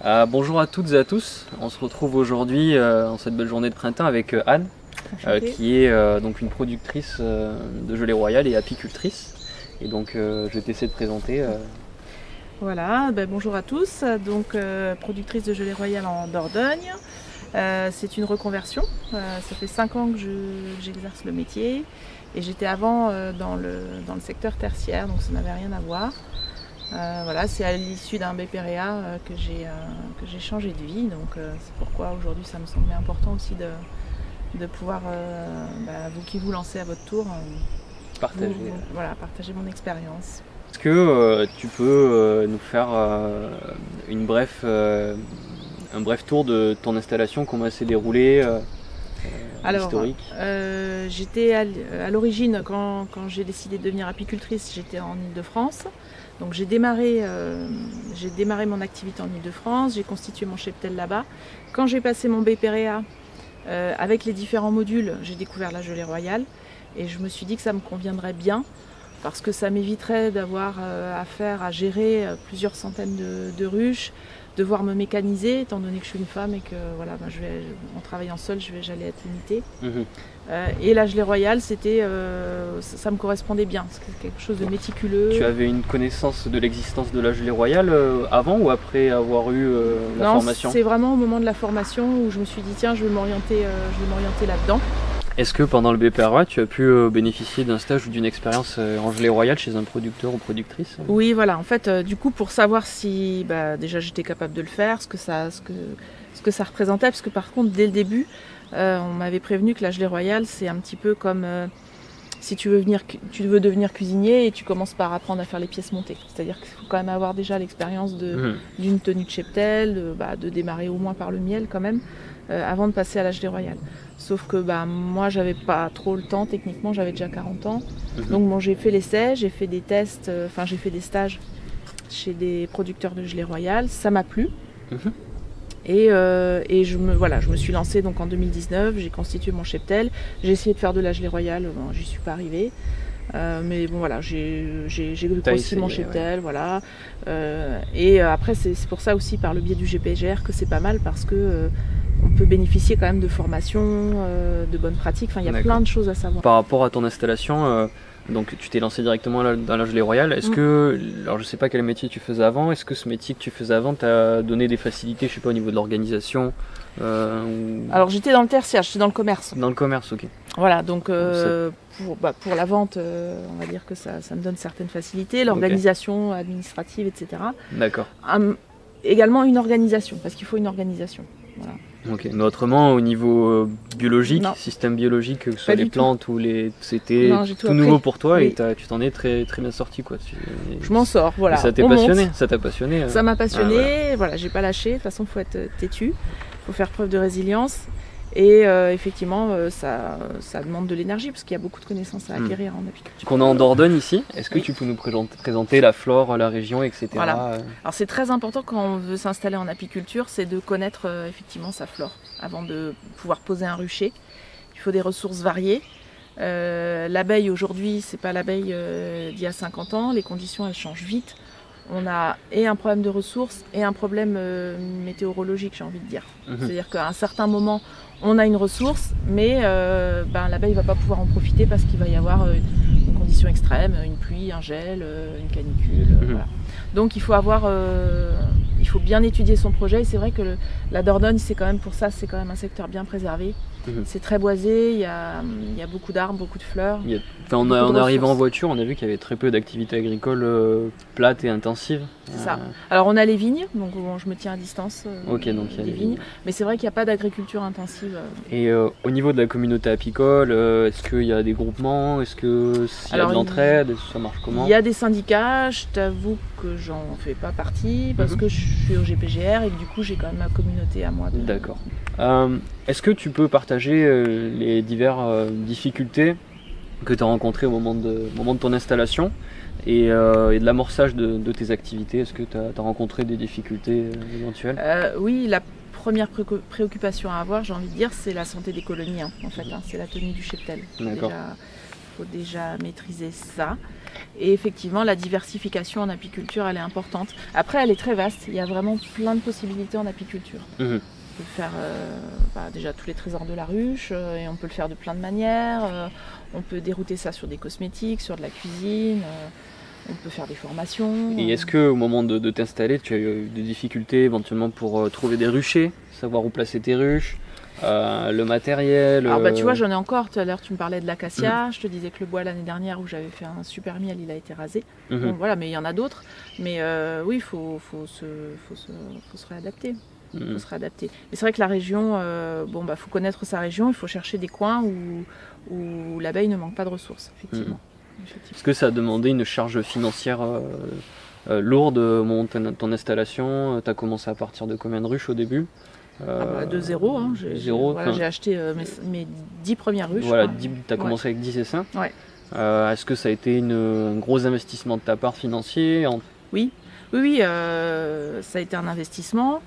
Bonjour à toutes et à tous, on se retrouve aujourd'hui en cette belle journée de printemps avec Anne, qui est donc une productrice de gelée royale et apicultrice. Et donc je vais t'essayer de présenter. Voilà, bonjour à tous, donc productrice de gelée royale en Dordogne. C'est une reconversion, ça fait 5 ans que j'exerce le métier et j'étais avant dans le secteur tertiaire, donc ça n'avait rien à voir. Voilà, c'est à l'issue d'un BPREA que j'ai changé de vie, donc c'est pourquoi aujourd'hui ça me semblait important aussi de pouvoir, vous qui vous lancez à votre tour, partager mon expérience. Est-ce que tu peux nous faire un bref tour de ton installation, comment elle s'est déroulée, historique? J'étais à l'origine, quand j'ai décidé de devenir apicultrice, j'étais en Île-de-France. Donc j'ai démarré mon activité en Île-de-France, j'ai constitué mon cheptel là-bas. Quand j'ai passé mon BPREA, avec les différents modules, j'ai découvert la gelée royale et je me suis dit que ça me conviendrait bien parce que ça m'éviterait d'avoir à gérer plusieurs centaines de ruches, devoir me mécaniser étant donné que je suis une femme et que en travaillant seule j'allais être limitée. Et la gelée royale, ça me correspondait bien, c'était quelque chose de méticuleux. Tu avais une connaissance de l'existence de la gelée royale avant ou après avoir eu la formation? C'est vraiment au moment de la formation où je me suis dit tiens, je vais m'orienter là-dedans. Est-ce que pendant le BPREA, tu as pu bénéficier d'un stage ou d'une expérience en gelée royale chez un producteur ou productrice? Oui, voilà. En fait, du coup, pour savoir si déjà j'étais capable de le faire, ce que ça représentait, parce que par contre, dès le début, on m'avait prévenu que la gelée royale, c'est un petit peu comme si tu veux devenir cuisinier et tu commences par apprendre à faire les pièces montées. C'est-à-dire qu'il faut quand même avoir déjà l'expérience d'une tenue de cheptel, de démarrer au moins par le miel quand même, avant de passer à la gelée royale. Sauf que moi, j'avais pas trop le temps, techniquement, j'avais déjà 40 ans. Donc j'ai fait l'essai, j'ai fait des tests, j'ai fait des stages chez des producteurs de gelée royale, ça m'a plu. Et je me suis lancée donc en 2019, j'ai constitué mon cheptel, j'ai essayé de faire de la gelée royale, j'y suis pas arrivée. Mais bon voilà, j'ai grossi mon cheptel, voilà. Et après c'est pour ça aussi par le biais du GPGR que c'est pas mal parce que on peut bénéficier quand même de formations, de bonnes pratiques, il y a plein de choses à savoir. Par rapport à ton installation, donc tu t'es lancé directement dans la gelée royale. Est-ce que, alors je sais pas quel métier tu faisais avant, est-ce que ce métier que tu faisais avant t'a donné des facilités, je sais pas, au niveau de l'organisation Alors j'étais dans le tertiaire, j'étais dans le commerce. Dans le commerce, ok. Voilà, donc pour la vente, on va dire que ça me donne certaines facilités, l'organisation administrative, etc. D'accord. Également une organisation, parce qu'il faut une organisation. Voilà. Ok, mais autrement au niveau biologique, système biologique, que ce soit les plantes ou c'était tout nouveau pour toi et tu t'en es très, très bien sorti quoi. Je m'en sors, voilà. Et ça t'a passionné, ça t'a passionné. Ça m'a passionné, voilà, j'ai pas lâché, de toute façon il faut être têtu, il faut faire preuve de résilience. Et effectivement, ça demande de l'énergie parce qu'il y a beaucoup de connaissances à acquérir en apiculture. Qu'on est en Dordogne ici, est-ce que tu peux nous présenter la flore, la région, etc. Voilà. Alors c'est très important quand on veut s'installer en apiculture, c'est de connaître effectivement sa flore avant de pouvoir poser un rucher. Il faut des ressources variées. L'abeille aujourd'hui, c'est pas l'abeille d'il y a 50 ans, les conditions elles changent vite. On a un problème de ressources et un problème météorologique, j'ai envie de dire. C'est-à-dire qu'à un certain moment, on a une ressource, mais l'abeille ne va pas pouvoir en profiter parce qu'il va y avoir une condition extrême, une pluie, un gel, une canicule. Voilà. Donc il faut bien étudier son projet. Et c'est vrai que la Dordogne, c'est quand même un secteur bien préservé. C'est très boisé, il y a beaucoup d'arbres, beaucoup de fleurs. En arrivant en voiture, on a vu qu'il y avait très peu d'activités agricoles plates et intensives. C'est ça. Alors on a les vignes, donc je me tiens à distance donc il y a des vignes. Mais c'est vrai qu'il n'y a pas d'agriculture intensive. Et au niveau de la communauté apicole, est-ce qu'il y a des groupements? Est-ce qu'il y a de l'entraide? Ça marche comment? Il y a des syndicats, je t'avoue que j'en fais pas partie parce que je suis au GPGR et que du coup j'ai quand même ma communauté à moi. D'accord. Est-ce que tu peux partager les diverses difficultés que tu as rencontrées au moment de ton installation et de l'amorçage de tes activités? Est-ce que tu as rencontré des difficultés éventuelles? Oui, la première préoccupation à avoir, j'ai envie de dire, c'est la santé des colonies. En fait, c'est la tenue du cheptel. D'accord. faut déjà maîtriser ça. Et effectivement, la diversification en apiculture, elle est importante. Après, elle est très vaste. Il y a vraiment plein de possibilités en apiculture. On peut faire déjà tous les trésors de la ruche, et on peut le faire de plein de manières. On peut dérouter ça sur des cosmétiques, sur de la cuisine. On peut faire des formations. Et est-ce qu'au moment de t'installer, tu as eu des difficultés éventuellement pour trouver des ruchers, savoir où placer tes ruches, le matériel? Alors tu vois, j'en ai encore. Tout à l'heure, tu me parlais de l'acacia. Je te disais que le bois l'année dernière où j'avais fait un super miel, il a été rasé. Donc voilà, mais il y en a d'autres. Mais oui, il faut se réadapter. Faut se réadapter. Mais c'est vrai que la région, faut connaître sa région. Il faut chercher des coins où l'abeille ne manque pas de ressources, effectivement. Est-ce que ça a demandé une charge financière lourde au moment de ton installation? Tu as commencé à partir de combien de ruches au début? De zéro. Hein. J'ai acheté mes 10 premières ruches. Voilà, tu as commencé avec 10 essaims. Ouais. Est-ce que ça a été un gros investissement de ta part financier? Oui, ça a été un investissement.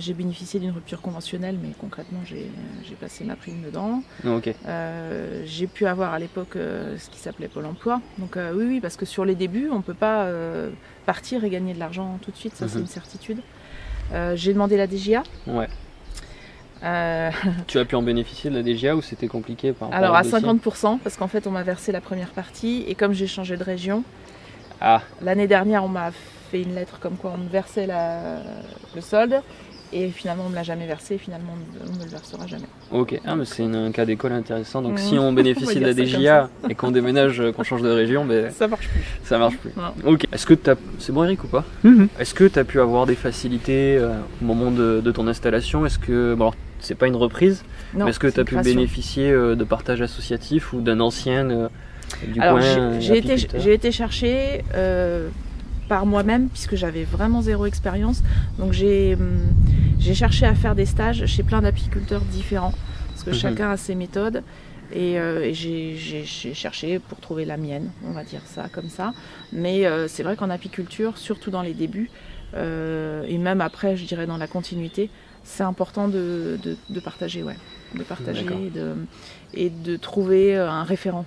J'ai bénéficié d'une rupture conventionnelle, mais concrètement, j'ai passé ma prime dedans. Okay. J'ai pu avoir à l'époque ce qui s'appelait Pôle emploi. Donc oui, parce que sur les débuts, on ne peut pas partir et gagner de l'argent tout de suite, ça c'est une certitude. J'ai demandé la DGA. Ouais. Tu as pu en bénéficier de la DGA ou c'était compliqué par rapport Alors à dossier? 50%, parce qu'en fait on m'a versé la première partie, et comme j'ai changé de région, l'année dernière on m'a fait une lettre comme quoi on me versait le solde. Et finalement, on ne me l'a jamais versé, et finalement, on ne me le versera jamais. Ok, mais c'est un cas d'école intéressant. Donc si on bénéficie de la DGA et qu'on déménage, qu'on change de région, ça marche plus. Ça marche plus. Ok. Est-ce que c'est bon, Eric, ou pas? Est-ce que tu as pu avoir des facilités au moment de ton installation? Est-ce que, alors, c'est pas une reprise, mais est-ce que tu as pu bénéficier de partage associatif ou d'un ancien du coin? J'ai été chercher par moi-même, puisque j'avais vraiment zéro expérience. Donc j'ai cherché à faire des stages chez plein d'apiculteurs différents, parce que chacun a ses méthodes. Et j'ai cherché pour trouver la mienne, on va dire ça comme ça. Mais c'est vrai qu'en apiculture, surtout dans les débuts, et même après, je dirais dans la continuité, c'est important de partager, de partager et de trouver un référent.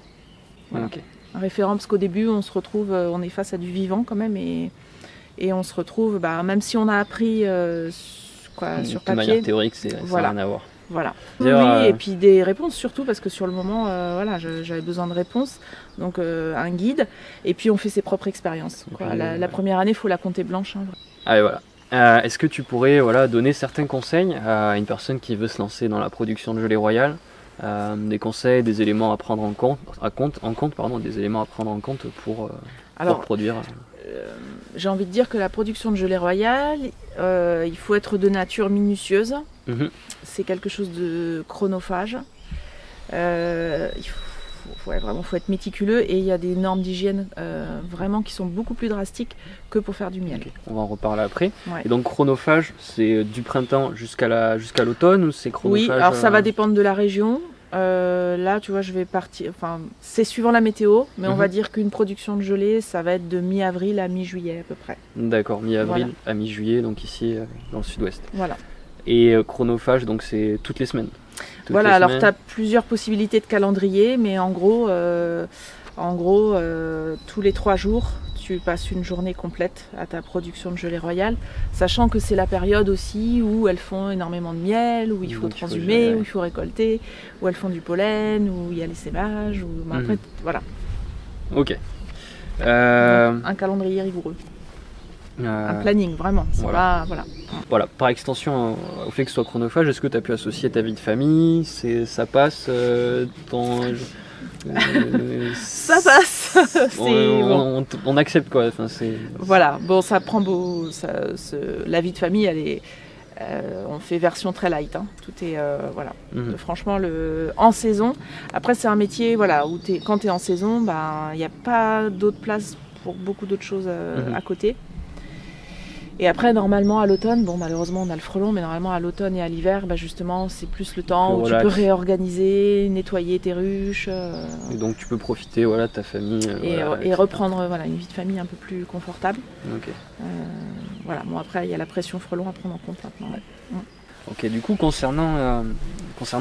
Voilà. Okay. Un référent, parce qu'au début on se retrouve, on est face à du vivant quand même, et on se retrouve, même si on a appris sur papier. De manière théorique, ça n'a rien à voir. Voilà. Oui, et puis des réponses surtout, parce que sur le moment, j'avais besoin de réponses, donc un guide, et puis on fait ses propres expériences. La première année, il faut la compter blanche. Hein. Allez, voilà. Est-ce que tu pourrais donner certains conseils à une personne qui veut se lancer dans la production de gelée royale? Des conseils, des éléments à prendre en compte, des éléments à prendre en compte pour produire. J'ai envie de dire que la production de gelée royale, il faut être de nature minutieuse. C'est quelque chose de chronophage. Il faut être méticuleux, et il y a des normes d'hygiène vraiment qui sont beaucoup plus drastiques que pour faire du miel. Okay. On va en reparler après. Ouais. Et donc chronophage, c'est du printemps jusqu'à l'automne, ou c'est chronophage? Oui, alors ça va dépendre de la région. Là, tu vois, je vais partir. Enfin, c'est suivant la météo, mais on va dire qu'une production de gelée, ça va être de mi-avril à mi-juillet à peu près. D'accord, mi-avril à mi-juillet, donc ici dans le sud-ouest. Voilà. Et chronophage, donc c'est toutes les semaines. Alors tu as plusieurs possibilités de calendrier, mais en gros, tous les 3 jours, tu passes une journée complète à ta production de gelée royale, sachant que c'est la période aussi où elles font énormément de miel, où il faut transhumer, où il faut récolter, où elles font du pollen, où il y a l'essaimage, après, voilà. Ok. Un calendrier rigoureux. Un planning, vraiment. Voilà. Par extension, au fait que ce soit chronophage, est-ce que tu as pu associer ta vie de famille? Ça passe ça passe. On accepte quoi. Voilà. Bon, ça prend beau. La vie de famille, elle est. On fait version très light. Hein. Tout est franchement en saison. Après, c'est un métier où quand tu es en saison, il n'y a pas d'autre place pour beaucoup d'autres choses à côté. Et après, normalement, à l'automne, malheureusement, on a le frelon, mais normalement, à l'automne et à l'hiver, justement, c'est plus le temps où tu peux réorganiser, nettoyer tes ruches. Et donc, tu peux profiter de ta famille. Et reprendre une vie de famille un peu plus confortable. Ok. Après, il y a la pression frelon à prendre en compte maintenant. Ok, du coup, concernant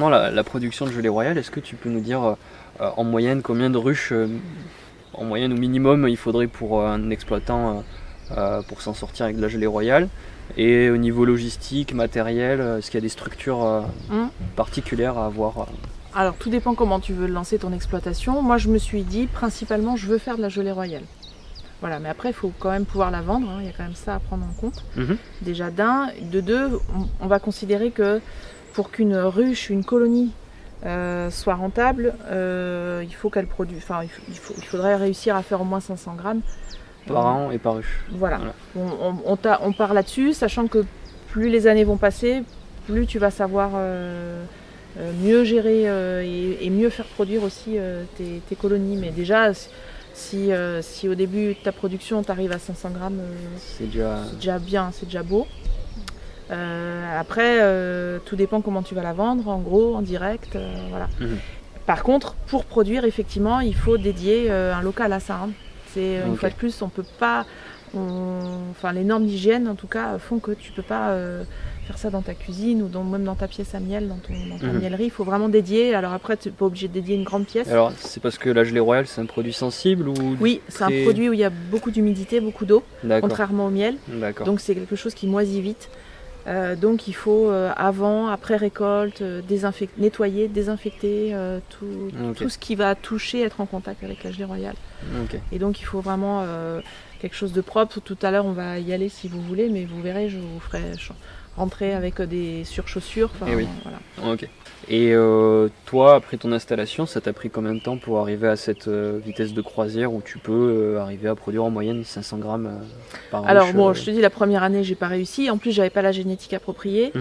la production de gelée royale, est-ce que tu peux nous dire en moyenne combien de ruches, en moyenne ou minimum, il faudrait pour un exploitant pour s'en sortir avec de la gelée royale? Et au niveau logistique, matériel, est-ce qu'il y a des structures particulières à avoir? Alors tout dépend comment tu veux lancer ton exploitation. Moi je me suis dit principalement je veux faire de la gelée royale. Voilà, mais après il faut quand même pouvoir la vendre, hein. Il y a quand même ça à prendre en compte. Déjà d'un, de deux, on va considérer que pour qu'une ruche, une colonie soit rentable, il faut qu'elle produise, enfin il faudrait réussir à faire au moins 500 grammes. Par an et par ruche. Voilà. On part là-dessus, sachant que plus les années vont passer, plus tu vas savoir mieux gérer et mieux faire produire aussi tes colonies. Mais déjà, si au début de ta production, tu arrives à 500 grammes, c'est déjà bien, c'est déjà beau. Après, tout dépend comment tu vas la vendre, en gros, en direct. Voilà. Par contre, pour produire, effectivement, il faut dédier un local à ça. Hein. Une fois de plus, on peut pas. Enfin, les normes d'hygiène, en tout cas, font que tu peux pas faire ça dans ta cuisine ou même dans ta pièce à miel, dans ta miellerie. Il faut vraiment dédier. Alors après, tu n'es pas obligé de dédier une grande pièce. Alors, c'est parce que la gelée royale, c'est un produit sensible ou Oui, c'est un produit où il y a beaucoup d'humidité, beaucoup d'eau, contrairement au miel. Donc c'est quelque chose qui moisit vite. Donc il faut avant, après récolte, nettoyer, désinfecter tout ce qui va toucher, être en contact avec la gelée royale. Et donc il faut vraiment quelque chose de propre. Tout à l'heure on va y aller si vous voulez, mais vous verrez, je vous ferai rentrer avec des surchaussures. Voilà. Et toi, après ton installation, ça t'a pris combien de temps pour arriver à cette vitesse de croisière où tu peux arriver à produire en moyenne 500 grammes par ruche? Alors bon, je te dis, la première année, j'ai pas réussi. En plus, j'avais pas la génétique appropriée.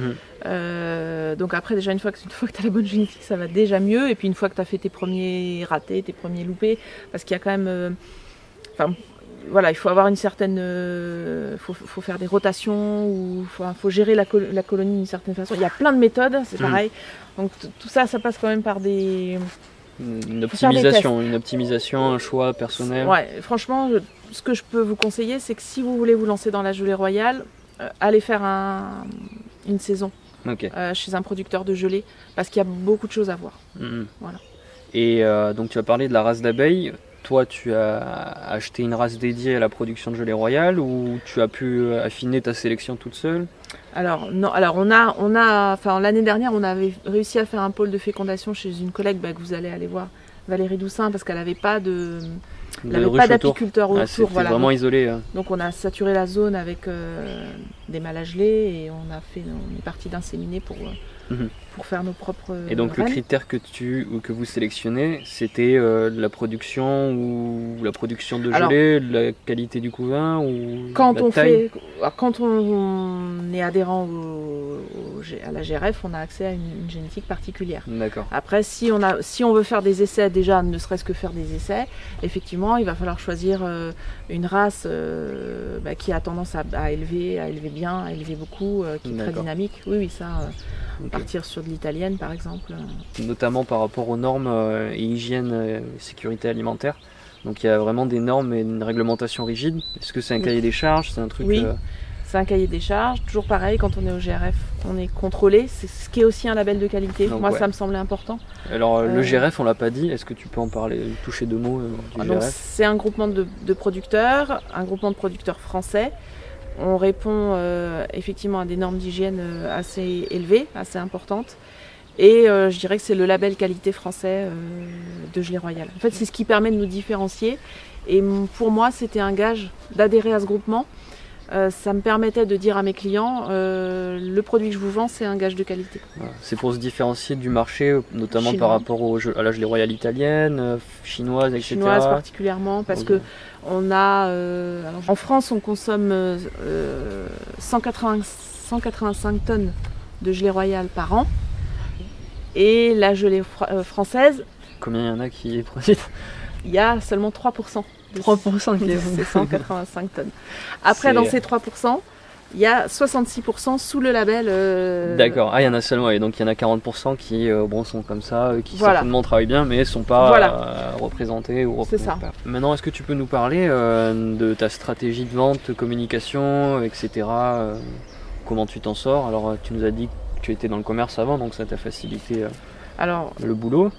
Donc après, déjà, une fois que tu as la bonne génétique, ça va déjà mieux. Et puis une fois que tu as fait tes premiers ratés, tes premiers loupés, parce qu'il y a quand même... voilà, il faut avoir une certaine... faut faire des rotations, ou faut gérer la colonie d'une certaine façon. Il y a plein de méthodes, c'est pareil. Donc tout ça, ça passe quand même par une optimisation, un choix personnel. Ouais, franchement, ce que je peux vous conseiller, c'est que si vous voulez vous lancer dans la gelée royale, allez faire une saison chez un producteur de gelée, parce qu'il y a beaucoup de choses à voir. Voilà. Et donc tu as parlé de la race d'abeilles. Toi, tu as acheté une race dédiée à la production de gelée royale ou tu as pu affiner ta sélection toute seule? Alors non, enfin l'année dernière, on avait réussi à faire un pôle de fécondation chez une collègue que vous allez aller voir, Valérie Doussin, parce qu'elle n'avait pas d'apiculteur autour. C'était vraiment isolé. Donc on a saturé la zone avec des mâles à geler et on est parti d'inséminer pour faire nos propres Et donc reines. Le critère que vous sélectionnez, c'était la production ou la production de gelée, la qualité du couvain ou la taille? Quand on est adhérent à la GRF, on a accès à une génétique particulière. D'accord. Après, si on veut faire des essais, déjà ne serait-ce que faire des essais, effectivement, il va falloir choisir une race qui a tendance à élever bien, à élever beaucoup, qui est très dynamique. Oui, ça... Partir sur de l'italienne par exemple. Notamment par rapport aux normes et hygiène et sécurité alimentaire. Donc il y a vraiment des normes et une réglementation rigide. Est-ce que c'est un cahier des charges? C'est un truc... Oui, c'est un cahier des charges. Toujours pareil, quand on est au GRF, on est contrôlé. C'est ce qui est aussi un label de qualité. Donc, moi, ça me semblait important. Alors le GRF, on l'a pas dit. Est-ce que tu peux en parler, toucher deux mots du GRF? C'est un groupement de producteurs, un groupement de producteurs français. On répond effectivement à des normes d'hygiène assez élevées, assez importantes. Et je dirais que c'est le label qualité français de gelée royale. En fait, c'est ce qui permet de nous différencier. Et pour moi, c'était un gage d'adhérer à ce groupement. Ça me permettait de dire à mes clients, le produit que je vous vends, c'est un gage de qualité. C'est pour se différencier du marché, notamment par rapport à la gelée royale italienne, chinoise, etc. Chinoise particulièrement, parce que on a, en France, on consomme 185 tonnes de gelée royale par an. Et la gelée française... Combien il y en a qui est produite? Il y a seulement 3%. 3% qui est c'est 185 tonnes. Après, dans ces 3%, il y a 66% sous le label... D'accord, il y en a seulement, et donc il y en a 40% qui sont comme ça, qui certainement travaillent bien, mais ne sont pas représentés ou représentés. C'est ça. Maintenant, est-ce que tu peux nous parler de ta stratégie de vente, communication, etc. Comment tu t'en sors? Alors, tu nous as dit que tu étais dans le commerce avant, donc ça t'a facilité Alors, le boulot.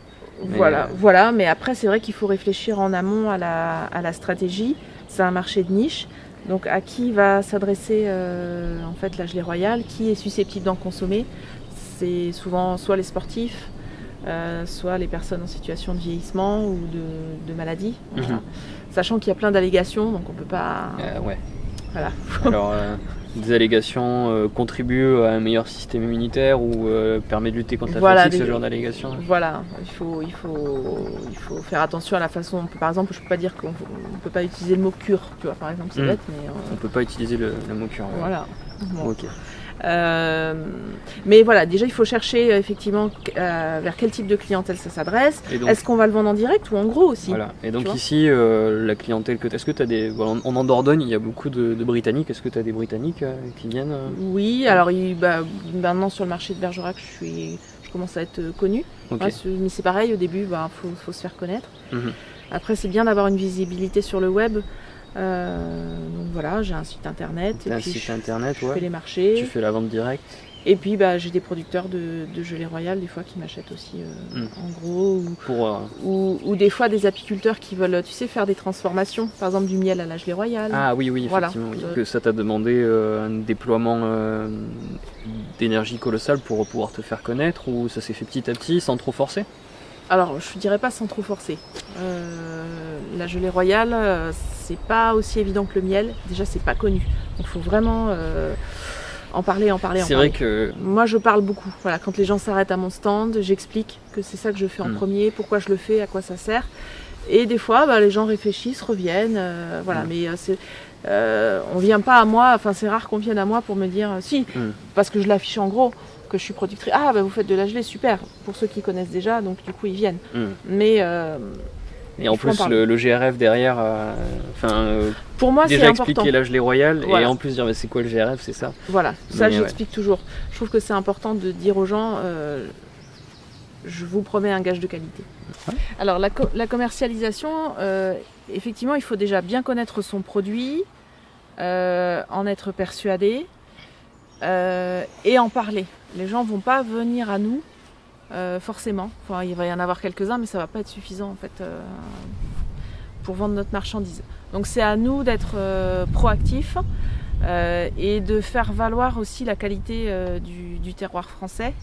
Voilà, mais après c'est vrai qu'il faut réfléchir en amont à la stratégie. C'est un marché de niche, donc à qui va s'adresser en fait la gelée royale, qui est susceptible d'en consommer. C'est souvent soit les sportifs, soit les personnes en situation de vieillissement ou de maladie. Voilà. Sachant qu'il y a plein d'allégations, donc on peut pas. Ouais. Voilà. Alors, des allégations contribuent à un meilleur système immunitaire ou permet de lutter contre la fatigue, ce genre d'allégations. Voilà, il faut faire attention à la façon. Par exemple, je peux pas dire qu'on peut pas utiliser le mot cure, tu vois, par exemple, c'est bête, mais on peut pas utiliser le mot cure. Voilà. Bon. Ok. Mais voilà, déjà il faut chercher effectivement vers quel type de clientèle ça s'adresse. Est-ce qu'on va le vendre en direct ou en gros aussi? Voilà. Et donc ici, la clientèle est-ce que tu as des... Voilà, en Dordogne, il y a beaucoup de Britanniques. Est-ce que tu as des Britanniques qui viennent Oui, alors maintenant sur le marché de Bergerac, je commence à être connue. Okay. Ouais, mais c'est pareil, au début, faut se faire connaître. Après, c'est bien d'avoir une visibilité sur le web. Donc voilà, j'ai un site internet. Je fais les marchés. Tu fais la vente directe. Et puis j'ai des producteurs de gelée royale des fois qui m'achètent aussi en gros ou des fois des apiculteurs qui veulent faire des transformations, par exemple du miel à la gelée royale. Ah oui, effectivement. Voilà. Que ça t'a demandé un déploiement d'énergie colossale pour pouvoir te faire connaître, ou ça s'est fait petit à petit sans trop forcer? Alors, je dirais pas sans trop forcer. La gelée royale, c'est pas aussi évident que le miel. Déjà, c'est pas connu. Donc, il faut vraiment en parler. C'est vrai que... Moi, je parle beaucoup. Voilà, quand les gens s'arrêtent à mon stand, j'explique que c'est ça que je fais en premier, pourquoi je le fais, à quoi ça sert. Et des fois, les gens réfléchissent, reviennent. Voilà, mais on vient pas à moi. Enfin, c'est rare qu'on vienne à moi pour me dire si, parce que je l'affiche en gros. Que je suis productrice. Ah, vous faites de la gelée, super. Pour ceux qui connaissent déjà, donc du coup ils viennent. Mais et en plus le GRF derrière, pour moi déjà c'est important. Expliquer la gelée royale et en plus dire c'est quoi le GRF, c'est ça. Voilà, ça j'explique toujours. Je trouve que c'est important de dire aux gens, je vous promets un gage de qualité. Ouais. Alors la commercialisation, effectivement, il faut déjà bien connaître son produit, en être persuadé. Et en parler. Les gens vont pas venir à nous forcément. Enfin, il va y en avoir quelques-uns, mais ça va pas être suffisant en fait pour vendre notre marchandise. Donc c'est à nous d'être proactifs et de faire valoir aussi la qualité du terroir français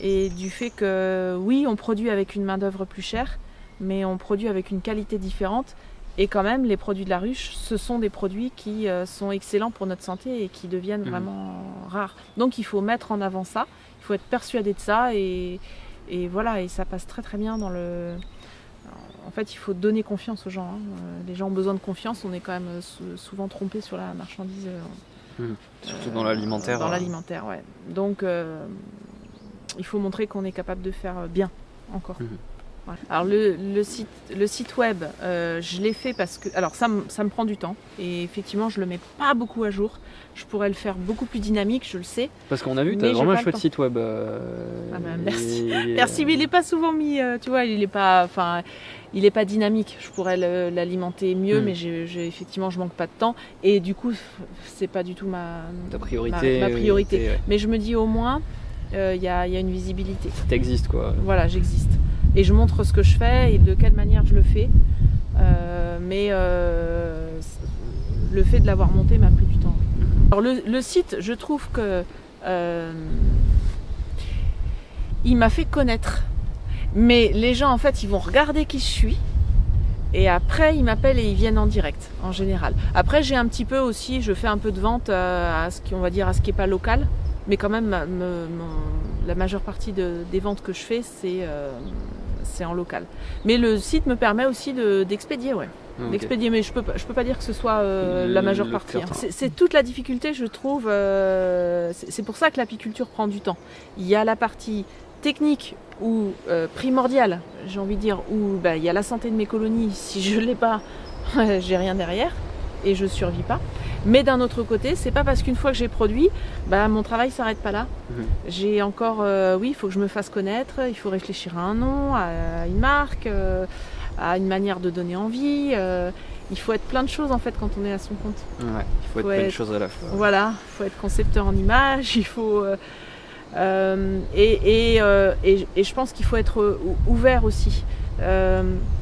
et du fait que oui, on produit avec une main-d'œuvre plus chère, mais on produit avec une qualité différente. Et quand même, les produits de la ruche, ce sont des produits qui sont excellents pour notre santé et qui deviennent vraiment rares. Donc il faut mettre en avant ça, il faut être persuadé de ça et voilà, et ça passe très très bien dans le... En fait, il faut donner confiance aux gens. Les gens ont besoin de confiance, on est quand même souvent trompé sur la marchandise. Surtout dans l'alimentaire. Dans l'alimentaire, ouais. Donc il faut montrer qu'on est capable de faire bien encore. Alors le site web, je l'ai fait parce que... Alors ça me prend du temps et effectivement je le mets pas beaucoup à jour. Je pourrais le faire beaucoup plus dynamique, je le sais. Parce qu'on a vu, tu as vraiment un chouette site web. Merci. Merci, mais il n'est pas souvent mis, tu vois, il est pas dynamique. Je pourrais l'alimenter mieux, mais effectivement je manque pas de temps. Et du coup, c'est pas du tout ma priorité. Ouais. Mais je me dis au moins, il y a une visibilité. T'existes quoi. Voilà, j'existe. Et je montre ce que je fais et de quelle manière je le fais. Mais le fait de l'avoir monté m'a pris du temps. Alors le site, je trouve que il m'a fait connaître. Mais les gens, en fait, ils vont regarder qui je suis. Et après, ils m'appellent et ils viennent en direct, en général. Après, j'ai un petit peu aussi, je fais un peu de vente à ce qui n'est pas local. Mais quand même, la majeure partie des ventes que je fais, c'est en local. Mais le site me permet aussi d'expédier, ouais. Okay. D'expédier, mais je peux pas dire que ce soit la majeure partie. Hein. C'est toute la difficulté, je trouve. C'est pour ça que l'apiculture prend du temps. Il y a la partie technique ou primordiale, j'ai envie de dire, où il y a la santé de mes colonies. Si je l'ai pas, j'ai rien derrière et je survis pas. Mais d'un autre côté, c'est pas parce qu'une fois que j'ai produit, mon travail s'arrête pas là. J'ai encore, il faut que je me fasse connaître, il faut réfléchir à un nom, à une marque, à une manière de donner envie. Il faut être plein de choses en fait quand on est à son compte. Ouais, il faut être plein de choses à la fois. Voilà, il faut être concepteur en images, il faut Et je pense qu'il faut être ouvert aussi.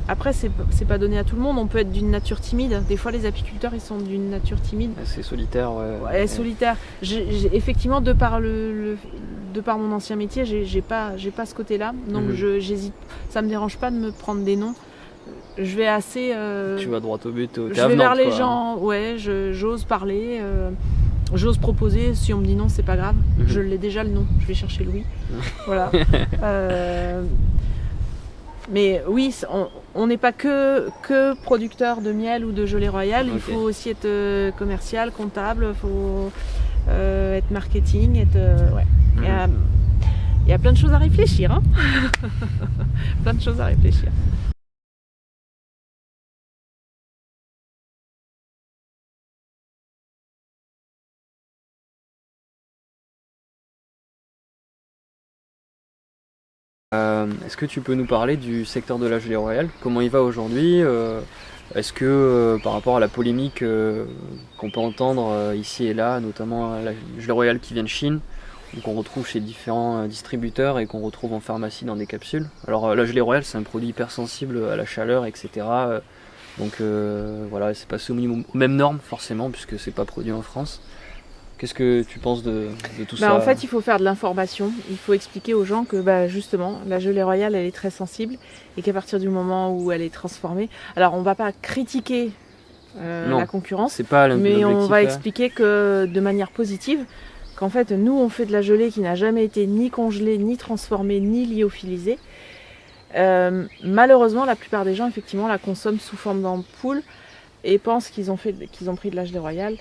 Après, c'est pas donné à tout le monde. On peut être d'une nature timide. Des fois, les apiculteurs, ils sont d'une nature timide. C'est solitaire, ouais. Ouais, solitaire. Effectivement, de par mon ancien métier, j'ai pas ce côté-là. Donc, j'hésite. Ça me dérange pas de me prendre des noms. Je vais assez. Tu vas droit au but. Je vais vers les gens. Ouais, j'ose parler. J'ose proposer. Si on me dit non, c'est pas grave. Je l'ai déjà le nom. Je vais chercher Louis. Voilà. Mais oui, on n'est pas que producteur de miel ou de gelée royale. Il faut aussi être commercial, comptable. Il faut être marketing. Il y a plein de choses à réfléchir. Hein. Plein de choses à réfléchir. Est-ce que tu peux nous parler du secteur de la gelée royale? Comment il va aujourd'hui? Est-ce que par rapport à la polémique qu'on peut entendre ici et là, notamment la gelée royale qui vient de Chine, qu'on retrouve chez différents distributeurs et qu'on retrouve en pharmacie dans des capsules. Alors la gelée royale, c'est un produit hypersensible à la chaleur, etc. Donc voilà, c'est pas soumis aux mêmes normes forcément puisque c'est pas produit en France. Qu'est-ce que tu penses de tout ça? En fait, il faut faire de l'information. Il faut expliquer aux gens que justement, la gelée royale, elle est très sensible et qu'à partir du moment où elle est transformée... Alors, on ne va pas critiquer la concurrence, mais on va expliquer que de manière positive, qu'en fait, nous, on fait de la gelée qui n'a jamais été ni congelée, ni transformée, ni lyophilisée. Malheureusement, la plupart des gens, effectivement, la consomment sous forme d'ampoule et pensent qu'ils ont pris de la gelée royale.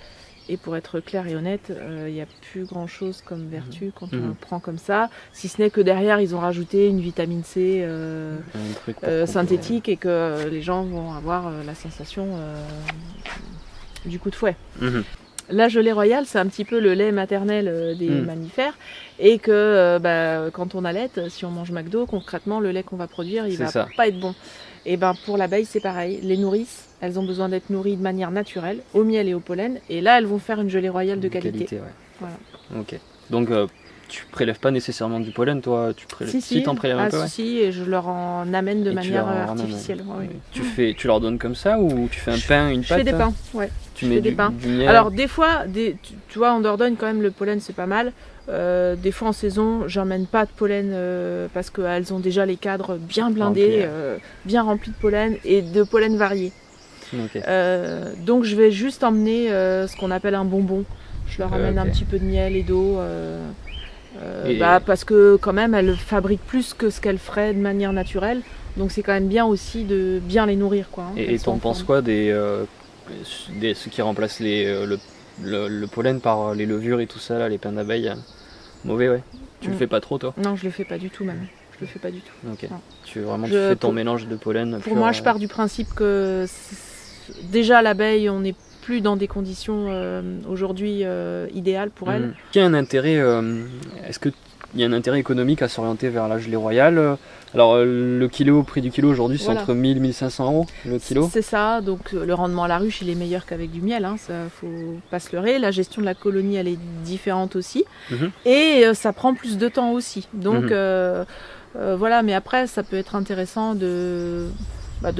Et pour être clair et honnête, il n'y a plus grand chose comme vertu quand on le prend comme ça, si ce n'est que derrière ils ont rajouté une vitamine C synthétique et que les gens vont avoir la sensation du coup de fouet. La gelée royale, c'est un petit peu le lait maternel des mammifères et que quand on allaite, si on mange McDo, concrètement le lait qu'on va produire, il va pas être bon. Et pour l'abeille, c'est pareil. Les nourrices, elles ont besoin d'être nourries de manière naturelle, au miel et au pollen. Et là, elles vont faire une gelée royale de qualité. Ouais. Voilà. Ok. Donc, tu prélèves pas nécessairement du pollen, toi? Si, t'en prélèves un peu. Si, et je leur en amène de manière artificielle. Ouais. Tu leur donnes comme ça ou tu fais un pain, une pâte? Je fais des pains, ouais. Tu mets du miel. Alors, des fois, tu vois, en Dordogne, quand même, le pollen, c'est pas mal. Des fois en saison, j'emmène pas de pollen parce qu'elles ont déjà les cadres bien blindés, bien remplis de pollen et de pollen variés. Okay. Donc je vais juste emmener ce qu'on appelle un bonbon. Je leur amène un petit peu de miel et d'eau parce que quand même elles fabriquent plus que ce qu'elles feraient de manière naturelle. Donc c'est quand même bien aussi de bien les nourrir, quoi. Et t'en penses quoi ceux qui remplacent le pollen par les levures et tout ça, là, les pains d'abeilles? Mauvais, ouais. Tu le fais pas trop, toi? Non, je le fais pas du tout, même. Je le fais pas du tout. Ok. Tu fais ton mélange de pollen. Pour moi, je pars du principe que déjà l'abeille, on n'est plus dans des conditions aujourd'hui idéales pour elle. Il y a un intérêt. Est-ce qu'il y a un intérêt économique à s'orienter vers la gelée royale? Alors le prix du kilo aujourd'hui, c'est entre 1000 et 1500 euros le kilo. C'est ça, donc le rendement à la ruche, il est meilleur qu'avec du miel, ça faut pas se leurrer. La gestion de la colonie, elle est différente aussi. Et ça prend plus de temps aussi. Donc voilà, mais après, ça peut être intéressant de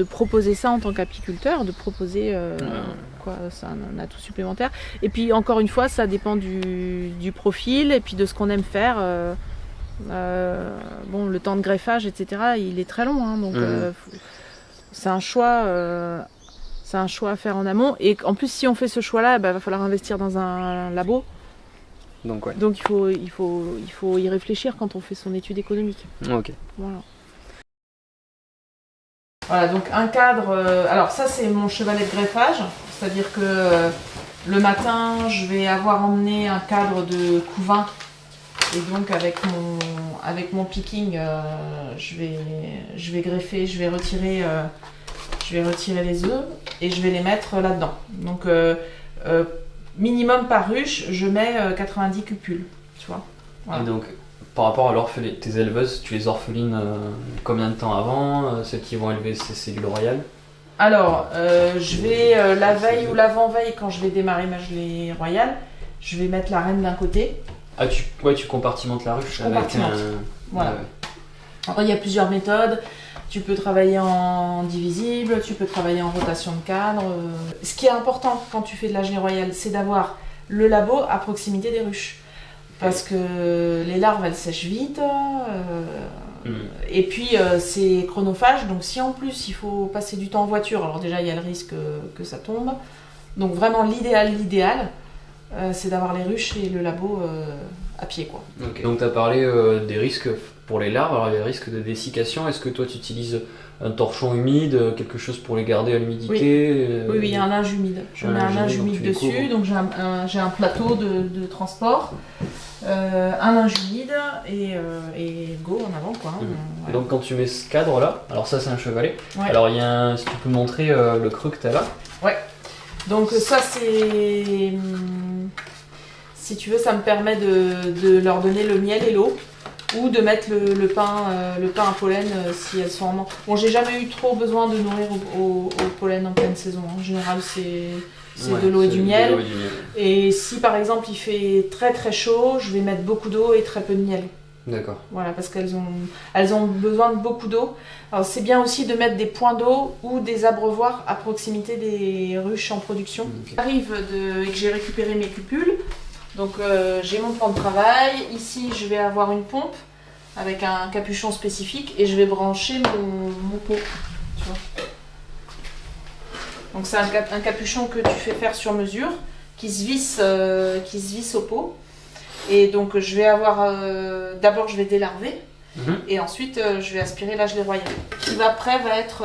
proposer ça en tant qu'apiculteur, de proposer c'est un atout supplémentaire. Et puis encore une fois, ça dépend du profil et puis de ce qu'on aime faire. Le temps de greffage, etc., il est très long, donc c'est un choix à faire en amont. Et en plus, si on fait ce choix-là, va falloir investir dans un labo. Donc il faut y réfléchir quand on fait son étude économique. Ok. Voilà, donc un cadre. Alors ça, c'est mon chevalet de greffage, c'est-à-dire que le matin, je vais avoir emmené un cadre de couvain. Et donc avec mon picking, je vais greffer, je vais retirer les œufs et je vais les mettre là-dedans. Donc minimum par ruche, je mets 90 cupules, tu vois. Voilà. Et donc par rapport à tes éleveuses, tu les orphelines combien de temps avant, celles qui vont élever ces cellules royales? Alors je vais la veille ou l'avant-veille, quand je vais démarrer ma gelée royale, je vais mettre la reine d'un côté. Ah, tu compartimentes la ruche avec compartimente. Voilà. Ouais. Alors, il y a plusieurs méthodes. Tu peux travailler en divisible, tu peux travailler en rotation de cadre. Ce qui est important quand tu fais de la gelée royale, c'est d'avoir le labo à proximité des ruches. Parce que les larves, elles sèchent vite. Et puis, c'est chronophage. Donc, si en plus, il faut passer du temps en voiture, alors déjà, il y a le risque que ça tombe. Donc, vraiment, l'idéal, c'est d'avoir les ruches et le labo à pied, quoi. Okay. Donc tu as parlé des risques pour les larves, alors les risques de dessiccation. Est-ce que toi tu utilises un torchon humide, quelque chose pour les garder à l'humidité? Oui, un linge humide. Je mets un linge humide dessus, donc j'ai un plateau de transport, un linge humide et go en avant, quoi. Ouais. Donc quand tu mets ce cadre là, alors ça c'est un chevalet. Ouais. Alors si tu peux montrer le creux que tu as là. Ouais. Donc ça c'est... Si tu veux, ça me permet de leur donner le miel et l'eau, ou de mettre le pain à pollen si elles sont en manque. Bon, j'ai jamais eu trop besoin de nourrir au pollen en pleine saison. En général, c'est de l'eau et du miel. Et si par exemple il fait très très chaud, je vais mettre beaucoup d'eau et très peu de miel. D'accord. Voilà, parce qu'elles ont besoin de beaucoup d'eau. Alors c'est bien aussi de mettre des points d'eau ou des abreuvoirs à proximité des ruches en production. Okay. J'arrive et que j'ai récupéré mes cupules. Donc j'ai mon plan de travail. Ici, je vais avoir une pompe avec un capuchon spécifique et je vais brancher mon pot. Tu vois. Donc c'est un capuchon que tu fais faire sur mesure, qui se visse au pot. Et donc je vais avoir... D'abord, je vais délarver. Et ensuite, je vais aspirer la gelée royale. Qui après va être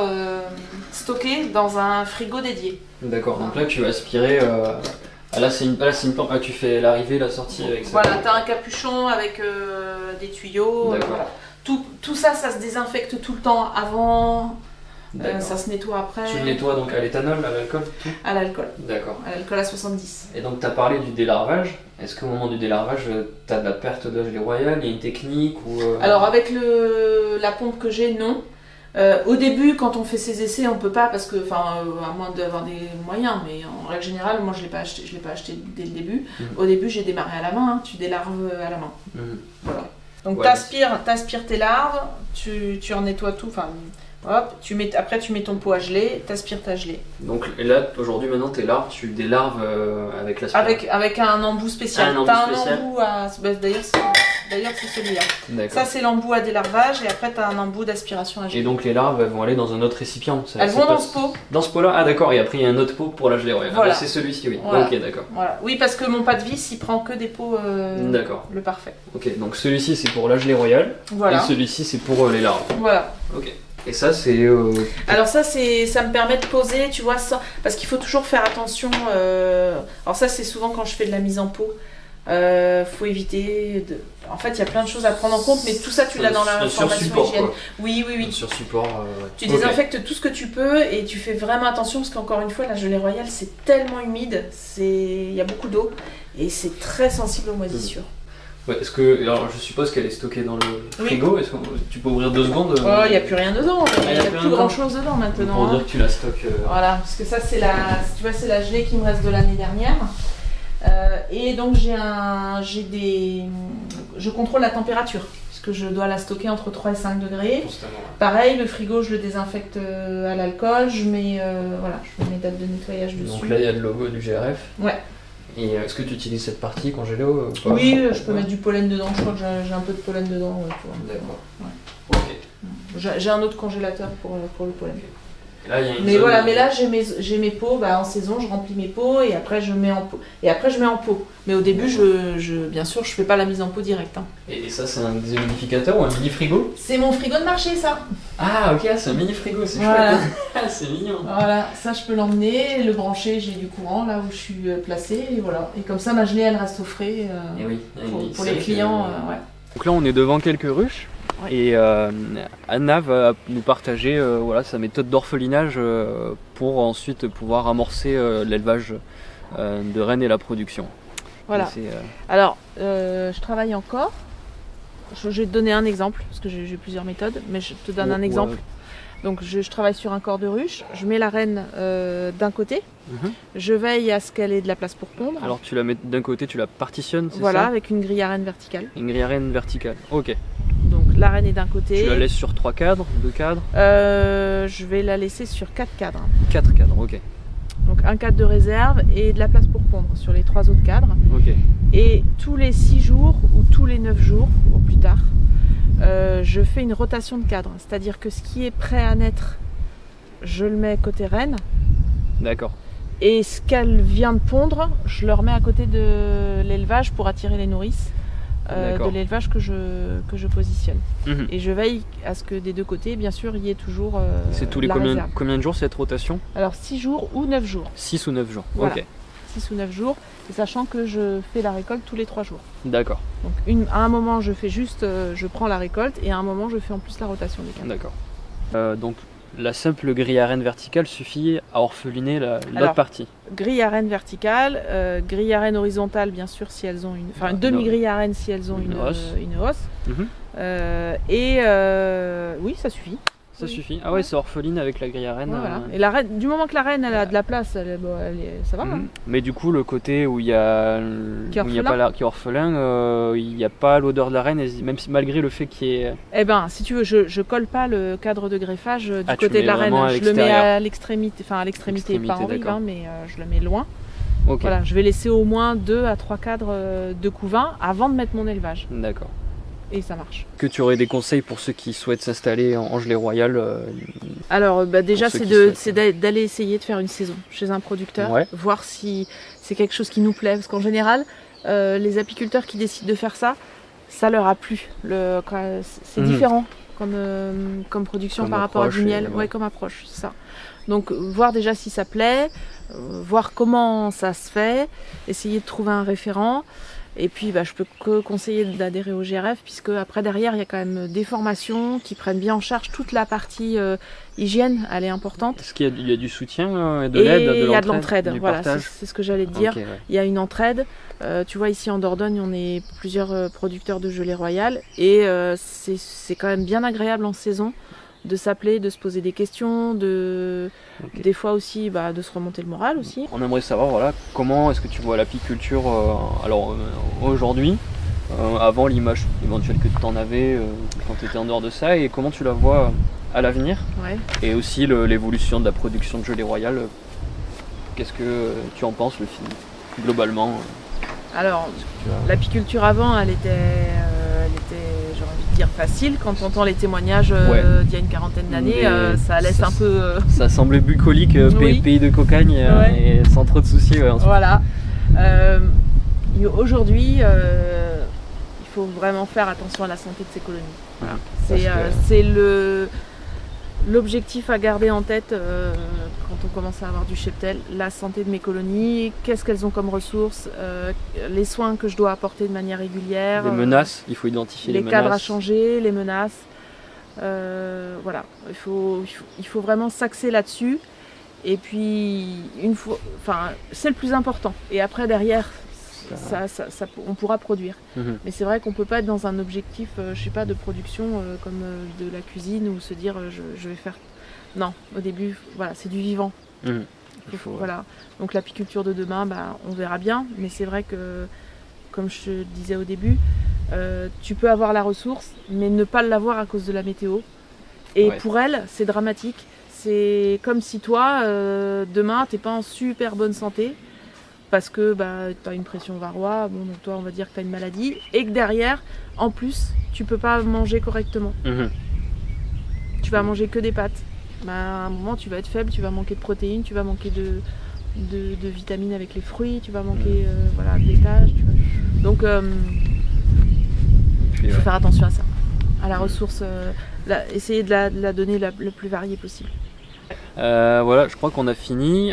stocké dans un frigo dédié. D'accord, donc là tu vas aspirer... là c'est une pompe, tu fais l'arrivée, la sortie avec ça. Voilà, tu as un capuchon avec des tuyaux. Voilà. Tout ça, ça se désinfecte tout le temps avant. Ça se nettoie après. Tu le nettoies donc à l'éthanol, à l'alcool, tout ? À l'alcool. D'accord. À l'alcool à 70. Et donc tu as parlé du délarvage. Est-ce qu'au moment du délarvage, tu as de la perte de gelée royale, il y a une technique ou Alors avec la pompe que j'ai, non. Au début, quand on fait ces essais, on peut pas parce que, à moins d'avoir des moyens, mais en règle générale, moi je l'ai pas acheté dès le début. Au début, j'ai démarré à la main, tu délarves à la main. Voilà. Donc t'aspires tes larves, tu en nettoies tout, hop, après tu mets ton pot à geler, t'aspires ta gelée. Donc là, aujourd'hui, maintenant, tes larves, tu délarves avec l'aspirateur. Avec un embout spécial. T'as un embout à... D'ailleurs, c'est celui-là. Ça, c'est l'embout à délarvage et après, tu as un embout d'aspiration à geler. Et donc, les larves, elles vont aller dans un autre récipient. Elles vont dans ce pot. Dans ce pot-là. Ah, d'accord. Et après, il y a un autre pot pour la gelée royale. Voilà. C'est celui-ci, oui. Voilà. Ok, d'accord. Voilà. Oui, parce que mon pas de vis, il prend que des pots d'accord. Le parfait. Ok, donc celui-ci, c'est pour la gelée royale. Voilà. Et celui-ci, c'est pour les larves. Voilà. Ok. Et ça, c'est... Alors ça me permet de poser, tu vois, ça, parce qu'il faut toujours faire attention. Alors ça, c'est souvent quand je fais de la mise en pot. Faut éviter de... En fait, il y a plein de choses à prendre en compte, mais tout ça, tu l'as dans la formation hygiène. Oui. Sur support, Tu désinfectes tout ce que tu peux et tu fais vraiment attention parce qu'encore une fois, la gelée royale, c'est tellement humide, il y a beaucoup d'eau et c'est très sensible aux moisissures. Ouais, alors je suppose qu'elle est stockée dans le frigo. Est-ce que tu peux ouvrir 2 secondes? Il n'y a plus rien dedans, il n'y a plus grand chose dedans maintenant. Pour dire que tu la stockes. Voilà, parce que ça c'est la gelée qui me reste de l'année dernière. Et donc je contrôle la température, parce que je dois la stocker entre 3 et 5 degrés. Pareil, le frigo je le désinfecte à l'alcool, je mets mes dates de nettoyage dessus. Donc là il y a le logo du GRF. Ouais. Et est-ce que tu utilises cette partie congélée Oui, je peux mettre du pollen dedans, je crois que j'ai un peu de pollen dedans. D'accord. Ouais. Ok. J'ai un autre congélateur pour le pollen. Et là, il y a une mais voilà, mais là j'ai mes pots, en saison je remplis mes pots et après je mets en pot. Mais au début, bien sûr, je fais pas la mise en pot directe. Hein. Et ça, c'est un déshumidificateur ou un mini frigo? C'est mon frigo de marché, ça. Ah, ok, c'est un mini frigo, c'est chouette. C'est mignon. Voilà, ça je peux l'emmener, le brancher, j'ai du courant là où je suis placée, et voilà. Et comme ça, ma gelée, elle reste au frais pour les clients. Ouais. Donc là, on est devant quelques ruches. Et Anna va nous partager sa méthode d'orphelinage pour ensuite pouvoir amorcer l'élevage de rennes et la production. Voilà. Alors, je travaille encore. Je vais te donner un exemple, parce que j'ai plusieurs méthodes, mais je te donne un exemple. Donc je travaille sur un corps de ruche, je mets la reine d'un côté, je veille à ce qu'elle ait de la place pour pondre. Alors tu la mets d'un côté, tu la partitionnes, c'est voilà, ça? avec une grille à reine verticale. Une grille à reine verticale, ok. Donc la reine est d'un côté. Tu la laisses sur 3 cadres, 2 cadres? Je vais la laisser sur 4 cadres. 4 cadres, ok. Donc un cadre de réserve et de la place pour pondre sur les 3 autres cadres. Ok. Et tous les 6 jours ou tous les 9 jours au plus tard, je fais une rotation de cadre. C'est-à-dire que ce qui est prêt à naître, je le mets côté reine. D'accord. Et ce qu'elle vient de pondre, je le remets à côté de l'élevage pour attirer les nourrices de l'élevage que je positionne. Et je veille à ce que des deux côtés, bien sûr, il y ait toujours c'est tous les combien de jours cette rotation? Alors 6 jours ou 9 jours. 6 ou 9 jours, voilà. Ok. 6 ou 9 jours, et sachant que je fais la récolte tous les 3 jours. D'accord. Donc à un moment, je fais juste, je prends la récolte, et à un moment, je fais en plus la rotation des cadres. D'accord. Donc la simple grille à reine verticale suffit à orpheliner l'autre partie. Grille à reine verticale, grille à reine horizontale, bien sûr, si elles ont une demi-grille à reine si elles ont une hausse. Oui, ça suffit. Ça suffit. Ah ouais, c'est orpheline avec la grille à reine. Voilà. Et la reine, du moment que la reine elle a de la place, ça va. Mais du coup, le côté où il y a qui est orphelin, il n'y a pas l'odeur de la reine, même si malgré le fait qu'il y ait. Eh ben, si tu veux, je colle pas le cadre de greffage du côté de la reine. Je le mets à l'extrémité, pas en rive, mais je le mets loin. Okay. Voilà, je vais laisser au moins 2 à 3 cadres de couvain avant de mettre mon élevage. D'accord. Et ça marche. Que tu aurais des conseils pour ceux qui souhaitent s'installer en gelée royale? Alors déjà c'est d'aller essayer de faire une saison chez un producteur, voir si c'est quelque chose qui nous plaît, parce qu'en général les apiculteurs qui décident de faire ça, ça leur a plu. C'est différent comme production par rapport à du miel, comme approche, c'est ça. Donc voir déjà si ça plaît, voir comment ça se fait, essayer de trouver un référent. Et puis je peux que conseiller d'adhérer au GRF, puisque après derrière il y a quand même des formations qui prennent bien en charge toute la partie hygiène, elle est importante. Est-ce qu'il y a du soutien, de l'aide, de l'entraide? Il y a de l'entraide, voilà, c'est ce que j'allais te dire. Okay, Il y a une entraide. Tu vois, ici en Dordogne, on est plusieurs producteurs de gelée royale, et c'est quand même bien agréable en saison de s'appeler, de se poser des questions, des fois aussi de se remonter le moral aussi. On aimerait savoir comment est-ce que tu vois l'apiculture aujourd'hui, avant l'image éventuelle que tu en avais quand tu étais en dehors de ça, et comment tu la vois à l'avenir, et aussi l'évolution de la production de gelée royale. Qu'est-ce que tu en penses globalement? Alors, l'apiculture avant, elle était, j'ai envie de dire, facile. Quand on entend les témoignages d'il y a une quarantaine d'années, ça laisse un peu... Ça semblait bucolique, pays de cocagne, et sans trop de soucis. Voilà. Aujourd'hui, il faut vraiment faire attention à la santé de ces colonies. Voilà. C'est l'objectif à garder en tête quand on commence à avoir du cheptel, la santé de mes colonies, qu'est-ce qu'elles ont comme ressources, les soins que je dois apporter de manière régulière. Les menaces, il faut identifier les menaces. Les cadres à changer, les menaces. Voilà, il faut vraiment s'axer là-dessus. Et puis, c'est le plus important. Et après, derrière, on pourra produire. Mais c'est vrai qu'on ne peut pas être dans un objectif, de production comme de la cuisine, ou se dire je vais faire... Non, au début, c'est du vivant. Voilà. Donc l'apiculture de demain, on verra bien. Mais c'est vrai que, comme je te disais au début, tu peux avoir la ressource, mais ne pas l'avoir à cause de la météo. Et pour elle, c'est dramatique. C'est comme si toi, demain, tu n'es pas en super bonne santé, parce que tu as une pression varroa, donc toi on va dire que tu as une maladie, et que derrière, en plus, tu peux pas manger correctement. Tu vas manger que des pâtes. À un moment, tu vas être faible, tu vas manquer de protéines, tu vas manquer de vitamines avec les fruits, tu vas manquer de laitage. Donc, il faut faire attention à ça, à la ressource, essayer de la donner le plus variée possible. Je crois qu'on a fini.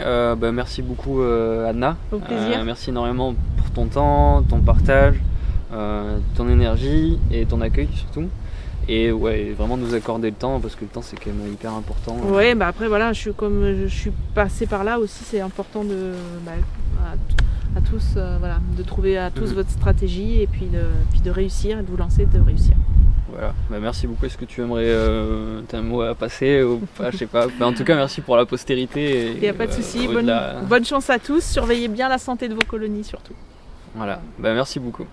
Merci beaucoup Anna. Au plaisir. Merci énormément pour ton temps, ton partage, ton énergie et ton accueil surtout. Et vraiment nous accorder le temps, parce que le temps c'est quand même hyper important. Après je suis passée par là aussi, c'est important à tous de trouver à tous votre stratégie, et puis de réussir, et de vous lancer, de réussir. Voilà, bah, merci beaucoup. Est-ce que tu aimerais t'as un mot à passer ou pas, je sais pas. Bah, en tout cas, merci pour la postérité. Il n'y a pas de souci. Bonne chance à tous. Surveillez bien la santé de vos colonies surtout. Voilà, bah, merci beaucoup.